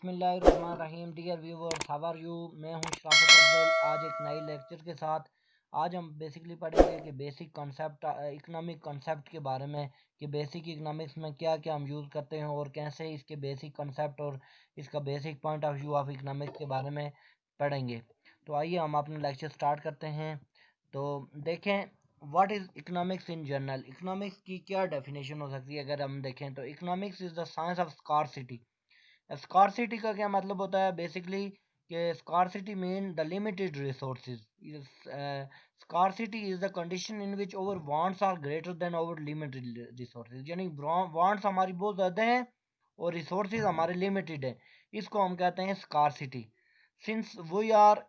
बिस्मिल्लाहिर्रहमानिर्रहीम। Dear viewers, how are you? मैं हूं शराफत अफजल। आज एक नई लेक्चर के साथ आज हम बेसिकली पढ़ेंगे कि बेसिक कॉन्सेप्ट इकोनॉमिक कॉन्सेप्ट के बारे में, कि बेसिक इकोनॉमिक्स में क्या क्या हम यूज़ करते हैं और कैसे इसके बेसिक कॉन्सेप्ट और इसका basic point of view of economics के बारे में पढ़ेंगे। तो आइए हम अपना लेक्चर स्टार्ट करते हैं। तो देखें, what is economics in general. Economics की क्या डेफिनेशन हो सकती है अगर हम देखें तो economics is the science of scarcity. Scarcity का क्या मतलब होता है बेसिकली, कि scarcity mean the limited resources. Scarcity is the condition in which over wants are greater than over limited resources, यानी वांट्स हमारी बहुत ज़्यादा हैं और रिसोर्सेज हमारे लिमिटेड हैं। इसको हम कहते हैं scarcity. Since we are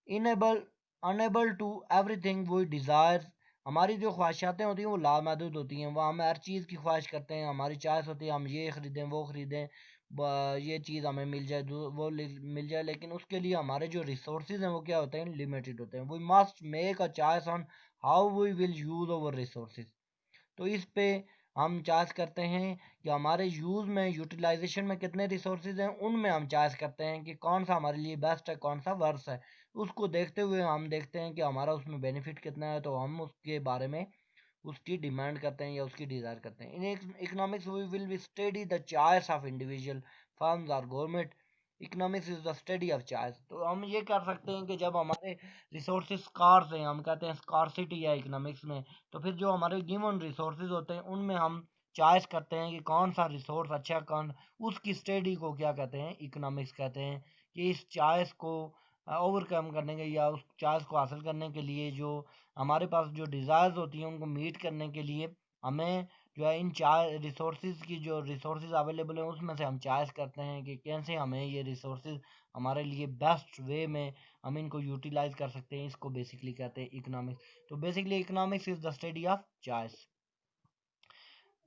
enable unable to everything we desire, हमारी जो ख्वाहिशातें होती हैं वो लामहदूद होती हैं। वह हम हर चीज़ की ख्वाहिश करते हैं, हमारी चॉइस होती है हम ये ख़रीदें वो ख़रीदें, ये चीज़ हमें मिल जाए वो मिल जाए, लेकिन उसके लिए हमारे जो रिसोर्सेज हैं वो क्या होते हैं, लिमिटेड होते हैं। We must make a choice on how we will use our resources. तो इस पे हम चॉइस करते हैं कि हमारे यूज़ में यूटिलाइजेशन में कितने रिसोर्सेज हैं, उनमें हम चॉइस करते हैं कि कौन सा हमारे लिए बेस्ट है कौन सा वर्स है। उसको देखते हुए हम देखते हैं कि हमारा उसमें बेनिफिट कितना है, तो हम उसके बारे में उसकी डिमांड करते हैं या उसकी डिज़ायर करते हैं। In economics we will be study the choice of individual firms और government. Economics is the study of choice. तो हम ये कर सकते हैं कि जब हमारे रिसोर्सेज स्कार्स हैं, हम कहते हैं स्कार्सिटी है इकोनॉमिक्स में, तो फिर जो हमारे गिवन रिसोर्सेज होते हैं उनमें हम चॉइस करते हैं कि कौन सा रिसोर्स अच्छा, कौन, उसकी स्टडी को क्या कहते हैं, इकोनॉमिक्स कहते हैं। कि इस चॉइस को ओवरकम करने के या उस चॉइस को हासिल करने के लिए जो हमारे पास जो डिज़ायर्स होती हैं उनको मीट करने के लिए हमें जो है इन चार रिसोर्सेज की जो रिसोर्सेज अवेलेबल हैं उसमें से हम चॉइस करते हैं कि कैसे हमें ये रिसोर्सेज हमारे लिए बेस्ट वे में हम इनको यूटिलाइज कर सकते हैं। इसको बेसिकली कहते हैं इकोनॉमिक्स। तो basically economics is the study of choice.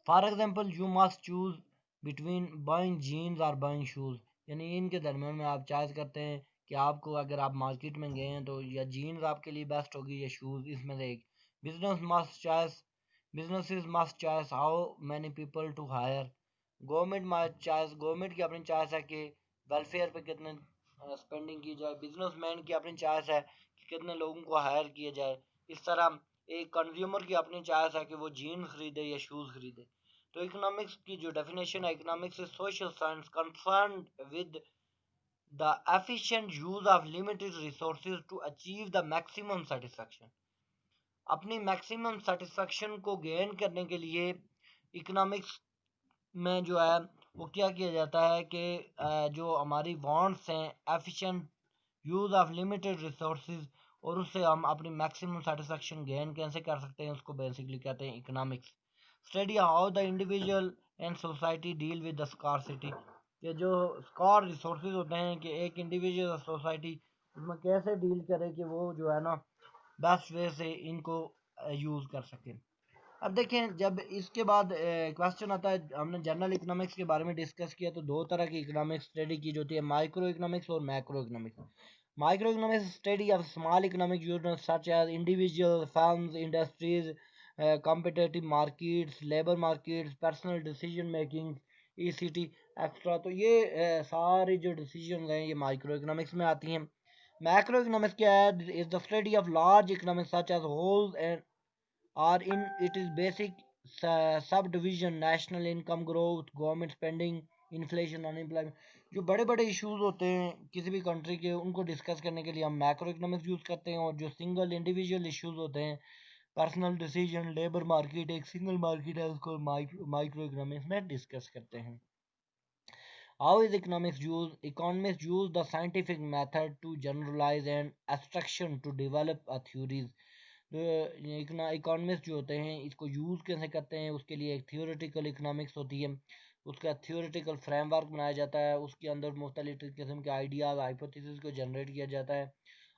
For example, you must choose between buying jeans और बाइंग शूज़, यानी इनके दरमियान में आप चॉइस करते हैं कि आपको, अगर आप मार्केट में गए हैं तो या जीन्स आपके लिए बेस्ट होगी या शूज़, इसमें से एक। Business must choice businesses must choice how many people to hire. Government must choice, government की अपनी चॉइस है कि वेलफेयर पे कितने स्पेंडिंग की जाए। बिजनेसमैन की अपनी चॉइस है कि कितने लोगों को हायर किया जाए। इस तरह एक कंज्यूमर की अपनी चॉइस है कि वो जीन खरीदे या शूज़ खरीदे। तो इकोनॉमिक्स की जो डेफिनेशन है, economics is social science concern with the efficient use of limited resources to achieve the maximum satisfaction. अपनी मैक्सिमम सेटिस्फेक्शन को गेन करने के लिए इकोनॉमिक्स में जो है वो क्या किया जाता है कि जो हमारी वांट्स हैं, efficient use of limited resources, और उससे हम अपनी मैक्सिमम सेटिस्फेक्शन गेन कैसे कर सकते हैं, उसको बेसिकली कहते हैं economics. Study how the individual and society deal with the scarcity. ये जो स्कार रिसोर्सेज होते हैं कि एक इंडिविजुअल और सोसाइटी उसमें कैसे डील करे कि वो जो है ना बेस्ट वे से इनको यूज़ कर सके। अब देखें, जब इसके बाद क्वेश्चन आता है, हमने जनरल इकोनॉमिक्स के बारे में डिस्कस किया, तो दो तरह की इकोनॉमिक्स स्टडी की जाती है, माइक्रो इकोनॉमिक्स और macro economics. Micro economics study of small economic units such as individual firms, industries, competitive markets, labour markets, personal decision making, ECT extra. तो ये सारी जो डिसीजन हैं ये माइक्रो इकोनॉमिक्स में आती हैं। मैक्रो इकोनॉमिक्स क्या है? Is the study of large economics such as wholes and or in it is basic subdivision, national income growth, government spending, inflation, unemployment। जो बड़े बड़े इश्यूज होते हैं किसी भी कंट्री के, उनको डिस्कस करने के लिए हम मैक्रो इकोनॉमिक्स यूज़ करते हैं। और जो सिंगल इंडिविजुअल इश्यूज होते हैं, पर्सनल डिसीजन, लेबर मार्केट, एक सिंगल मार्केट है, उसको माइक्रो इकोनॉमिक्स में डिस्कस करते हैं। How is economics used? Economists use the scientific method to generalize and abstraction to develop a theories। Economist जो होते हैं इसको यूज़ कैसे करते हैं, उसके लिए एक थियोरेटिकल इकोनॉमिक्स होती है, उसका थियोरेटिकल फ्रेमवर्क बनाया जाता है, उसके अंदर मुख्तलिफ किस्म के आइडियाज़, हाइपोथेसिस को जनरेट किया जाता है।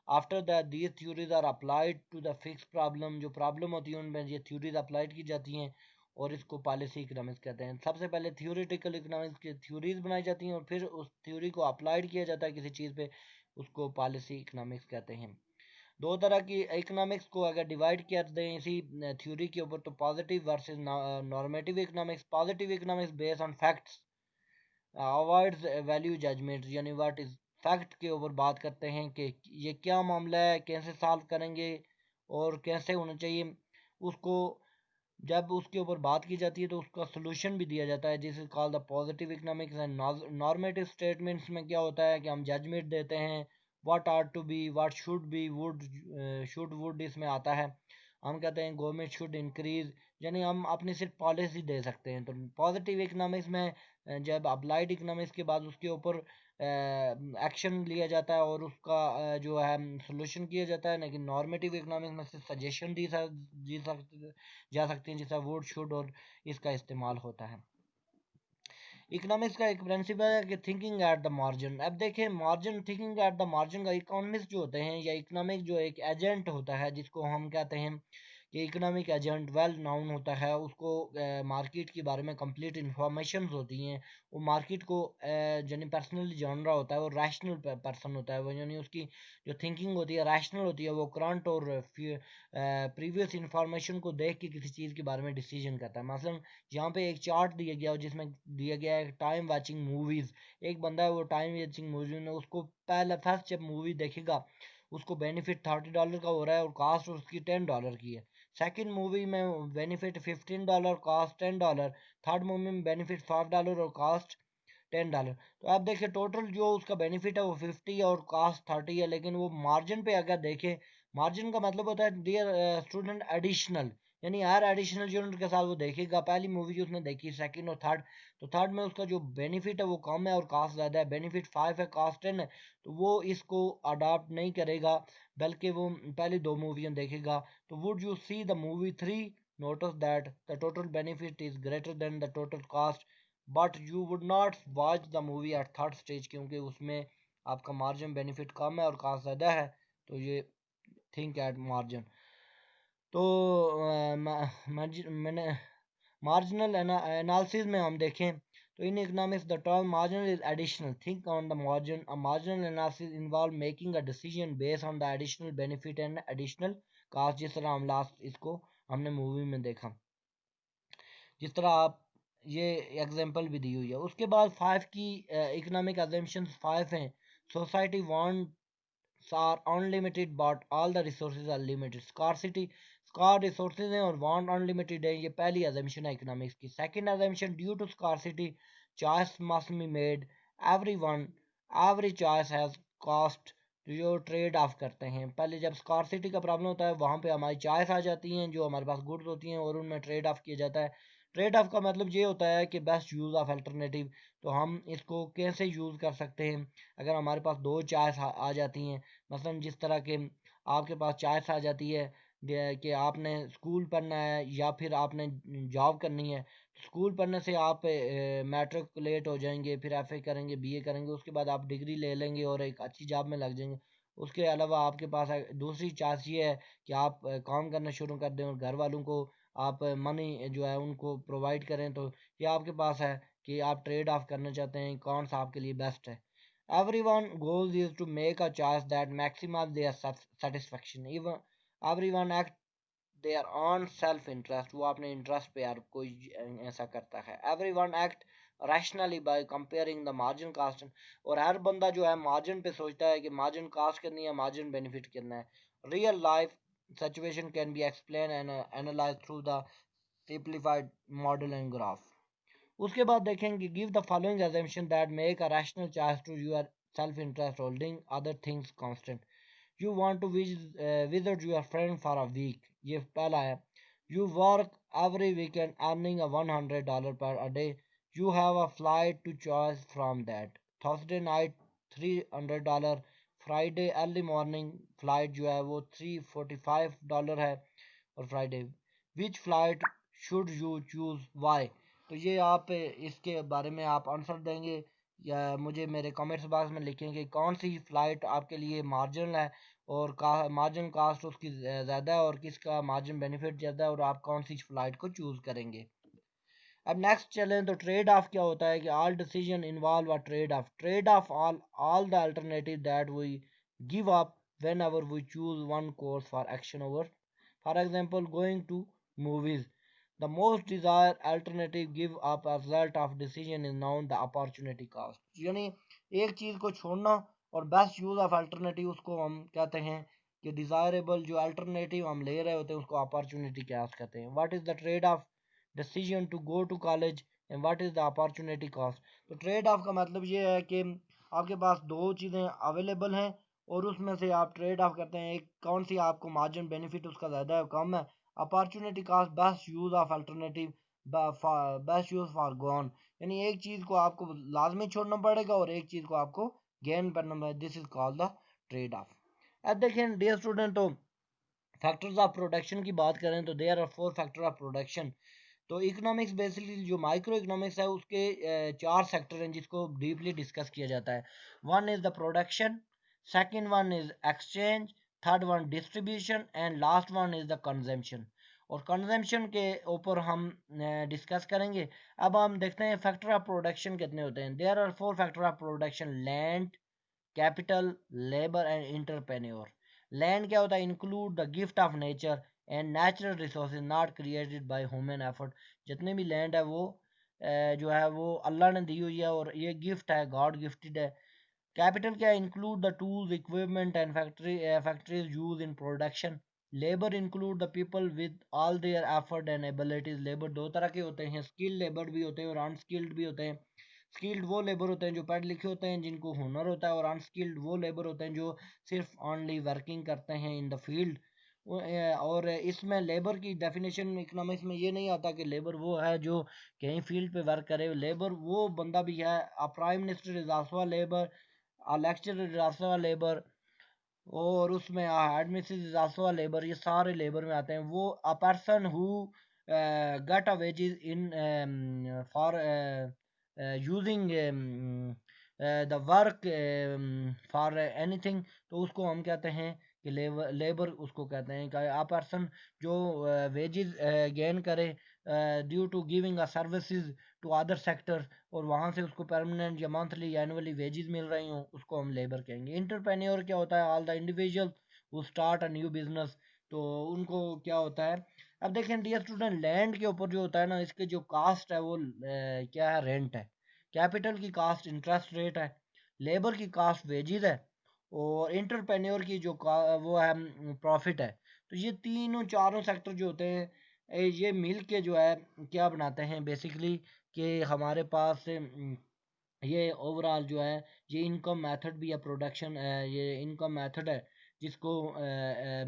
After that these theories are applied to the fix problem, जो प्रॉब्लम होती है उनमें ये थ्योरीज अप्लाइड की जाती हैं, और इसको पॉलिसी इकोनॉमिक्स कहते हैं। सबसे पहले थियोरेटिकल इकोनॉमिक्स की थ्योरीज बनाई जाती हैं और फिर उस थ्योरी को अप्लाइड किया जाता है किसी चीज़ पे, उसको पॉलिसी इकोनॉमिक्स कहते हैं। दो तरह की इकोनॉमिक्स को अगर डिवाइड कर दें इसी थ्योरी के ऊपर, तो positive versus normative economics. Positive economics based on facts avoids value judgement, यानी व्हाट इज फैक्ट के ऊपर बात करते हैं कि ये क्या मामला है, कैसे सॉल्व करेंगे और कैसे होना चाहिए उसको। जब उसके ऊपर बात की जाती है तो उसका सोल्यूशन भी दिया जाता है, जिस is called the positive economics and normative statements में क्या होता है कि हम जजमेंट देते हैं, what are to be, what should be, would इसमें आता है। हम कहते हैं गवर्नमेंट शुड इंक्रीज, यानी हम अपनी सिर्फ पॉलिसी दे सकते हैं। तो पॉजिटिव इकोनॉमिक्स में जब अप्लाइड इकोनॉमिक्स के बाद उसके ऊपर एक्शन लिया जाता है और उसका जो है सोल्यूशन किया जाता है। लेकिन नॉर्मेटिव इकोनॉमिक्स में सिर्फ सजेशन दी सकती जा सकती हैं, जैसा वुड, शुड और इसका इस्तेमाल होता है। इकोनॉमिक्स का एक प्रिंसिपल है कि थिंकिंग एट द मार्जिन। अब देखें margin, thinking at the margin का इकोनॉमिक्स जो होते हैं या इकोनॉमिक जो एक एजेंट होता है जिसको हम कहते हैं कि इकोनॉमिक एजेंट वेल नाउन होता है, उसको मार्केट के बारे में कंप्लीट इंफॉर्मेशन होती हैं। वो मार्केट को यानी पर्सनली जान रहा होता है, वो रैशनल पर्सन होता है वो, यानी उसकी जो थिंकिंग होती है रैशनल होती है। वो करंट और प्रीवियस इंफॉर्मेशन को देख के किसी चीज़ के बारे में डिसीजन करता है। मसलन यहाँ पे एक चार्ट दिया गया जिसमें दिया गया है टाइम वाचिंग मूवीज। एक बंदा है वो टाइम वाचिंग मूवी में उसको पहला फर्स्ट जब मूवी देखेगा उसको बेनिफिट $30 का हो रहा है और कास्ट उसकी $10 की है। सेकंड मूवी में बेनिफिट $15, कास्ट $10। थर्ड मूवी में बेनिफिट $5 और कास्ट $10। तो आप देखिए टोटल जो उसका बेनिफिट है वो 50 और कास्ट 30 है। लेकिन वो मार्जिन पे अगर देखें, मार्जिन का मतलब होता है डियर स्टूडेंट एडिशनल, यानी हर एडिशनल यूनिट के साथ वो देखेगा। पहली मूवी जो उसने देखी सेकंड और थर्ड, तो थर्ड में उसका जो बेनिफिट है वो कम है और कास्ट ज़्यादा है, बेनिफिट 5 है कास्ट 10 है, तो वो इसको अडॉप्ट नहीं करेगा बल्कि वो पहली दो मूवियाँ देखेगा। तो would you see the movie 3, notice that the total benefit is greater than the total cost, but you would not watch the movie at third stage, क्योंकि उसमें आपका मार्जिन बेनिफिट कम है और कास्ट ज़्यादा है। तो ये थिंक एट मार्जिन। तो मैंने मार्जिनल एनालिसिस में हम देखें तो in economics the term marginal is additional, think on the margin. A marginal analysis involve making a decision based on the additional benefit and additional cost, जिस तरह हम last इसको हमने मूवी में देखा, जिस तरह आप ये एग्जांपल भी दी हुई है। उसके बाद 5 की इकोनॉमिक अजम्पशंस 5 हैं। Society wants are unlimited but all the resources are limited. Scarcity, scarce resources हैं और वांट अनलिमिटेड है, ये पहली अजम्पशन है इकोनॉमिक्स की। Second assumption, due to scarcity choice must be made, everyone every choice has cost, जो trade off करते हैं। पहले जब स्कार्सिटी का प्रॉब्लम होता है वहाँ पे हमारी चॉइस आ जाती हैं, जो हमारे पास गुड्स होती हैं और उनमें ट्रेड ऑफ किया जाता है। ट्रेड ऑफ का मतलब ये होता है कि बेस्ट यूज़ ऑफ अल्टरनेटिव, तो हम इसको कैसे यूज़ कर सकते हैं। अगर हमारे पास दो चॉइस आ जाती हैं, मसलन जिस तरह के आपके पास चॉइस आ जाती है कि आपने स्कूल पढ़ना है या फिर आपने जॉब करनी है। स्कूल पढ़ने से आप मैट्रिकुलेट हो जाएंगे, फिर एफए करेंगे, बीए करेंगे, उसके बाद आप डिग्री ले लेंगे और एक अच्छी जॉब में लग जाएंगे। उसके अलावा आपके पास दूसरी चॉइस ये है कि आप काम करना शुरू कर दें और घर वालों को आप मनी जो है उनको प्रोवाइड करें। तो ये आपके पास है कि आप ट्रेड ऑफ करना चाहते हैं, कौन सा आपके लिए बेस्ट है। Everyone goal is to make a choice that maximize their satisfaction. Even everyone act their own self interest. वो अपने इंटरेस्ट पे यार कोई ऐसा करता है। Everyone act rationally by comparing the margin cost. और हर बंदा जो है मार्जिन पे सोचता है कि मार्जिन कास्ट करनी है, मार्जिन बेनिफिट करना है। Real life situation can be explained and analyzed through the simplified model and graph. उसके बाद देखेंगे give the following assumption that make a rational choice to your self interest holding other things constant. You want to visit your friend for a week, ये पहला है। You work every weekend earning a $100 per day, you have a flight to choice from that. Thursday night $300, Friday early morning flight जो है वो $345 है और Friday. Which flight should you choose, Y. तो ये आप इसके बारे में आप आंसर देंगे या मुझे मेरे कमेंट्स बॉक्स में लिखेंगे कौन सी फ़्लाइट आपके लिए मार्जिनल है और का मार्जिन कास्ट उसकी ज़्यादा है और किसका मार्जिन बेनिफिट ज़्यादा है और आप कौन सी फ़्लाइट को चूज़ करेंगे। अब नेक्स्ट चलें तो ट्रेड ऑफ क्या होता है कि all decision involve a trade off, trade off all the alternative that we give up whenever we choose one course for action over. For example going to movies, The most desired alternative give up as result of decision is known the opportunity cost। यानी एक चीज को छोड़ना और best use of alternative उसको हम कहते हैं कि डिजायरेबल जो अल्टरनेटिव हम ले रहे होते हैं उसको अपॉर्चुनिटी कॉस्ट कहते हैं। What is the trade off decision to go to college and what is the opportunity cost. तो ट्रेड ऑफ का मतलब ये है कि आपके पास दो चीज़ें अवेलेबल हैं और उसमें से आप ट्रेड ऑफ करते हैं, एक कौन सी आपको मार्जिन बेनिफिट उसका ज़्यादा है कम है। Opportunity cost best use of alternative best use for gone, यानी एक चीज़ को आपको लाजमी छोड़ना पड़ेगा और एक चीज़ को आपको गेन करना पड़ेगा। This is called the trade off. अब देखें डियर स्टूडेंट, तो फैक्टर्स ऑफ प्रोडक्शन की बात करें तो there are four factor of production. तो इकोनॉमिक्स बेसिकली जो माइक्रो इकोनॉमिक्स है उसके चार सेक्टर हैं जिसको डीपली डिस्कस किया जाता है। One is the production, second one is exchange, third one distribution and last one is the consumption. और कंजम्पशन के ऊपर हम डिस्कस करेंगे। अब हम देखते हैं फैक्टर ऑफ प्रोडक्शन कितने होते हैं। There are four factor of production, land, capital, labour and entrepreneur. Land क्या होता है, include the gift of nature and natural resources not created by human effort. जितने भी लैंड है वो जो है वो अल्लाह ने दी हुई है और ये गिफ्ट है, गॉड गिफ्टेड है। कैपिटल क्या, include the tools, equipment and factories use in production. Labour include the people with all their effort and abilities. Labour दो तरह के होते हैं, स्किल्ड लेबर भी होते हैं और अनस्किल्ड भी होते हैं। स्किल्ड वो लेबर होते हैं जो पढ़े लिखे होते हैं जिनको हुनर होता है, और अनस्किल्ड वो लेबर होते हैं जो सिर्फ ऑनली वर्किंग करते हैं इन द फील्ड। और इसमें लेबर की डेफिनेशन इकोनॉमिक्स में ये नहीं आता कि लेबर वो है जो कहीं फील्ड पे वर्क करे। लेबर वो बंदा भी है, a prime minister is also labour, a lecturer is also labour, और उसमें एडमिनिस्ट्रेटिव इज आल्सो लेबर, ये सारे लेबर में आते हैं। वो a person who get a wages in for using the work for anything, तो उसको हम कहते हैं कि लेबर, लेबर उसको कहते हैं कि आ पर्सन जो वेजेस गेन करे due to giving a services to other sectors, और वहाँ से उसको परमानेंट या मंथली या एनुअली वेजेस मिल रही हों, उसको हम लेबर कहेंगे। इंटरप्रेन्योर क्या होता है, all the individual who start a new business, तो उनको क्या होता है। अब देखें डियर स्टूडेंट, लैंड के ऊपर जो होता है ना, इसके जो कास्ट है वो क्या है, रेंट है। कैपिटल की कास्ट इंटरेस्ट रेट है। लेबर की कास्ट वेजेस है। और इंटरप्रेन्योर की जो वो है प्रॉफिट है। तो ये तीनों चारों सेक्टर जो होते हैं ये मिल के जो है क्या बनाते हैं बेसिकली, कि हमारे पास ये ओवरऑल जो है ये इनकम मेथड भी है। प्रोडक्शन ये इनकम मेथड है जिसको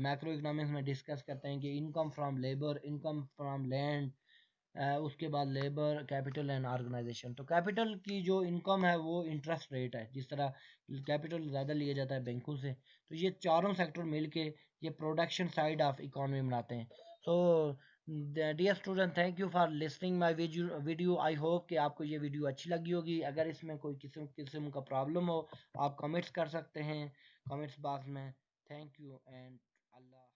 मैक्रो इकोनॉमिक्स में डिस्कस करते हैं कि income from labour, income from land, उसके बाद लेबर, कैपिटल एंड ऑर्गेनाइजेशन। तो कैपिटल की जो इनकम है वो इंटरेस्ट रेट है, जिस तरह कैपिटल ज़्यादा लिया जाता है बैंकों से। तो ये चारों सेक्टर मिलके ये प्रोडक्शन साइड ऑफ इकोनॉमी बनाते हैं। So dear student, thank you for listening my video. I hope कि आपको ये वीडियो अच्छी लगी होगी। अगर इसमें कोई किस्म किस्म का प्रॉब्लम हो आप कमेंट्स कर सकते हैं कमेंट्स बॉक्स में। Thank you and Allah.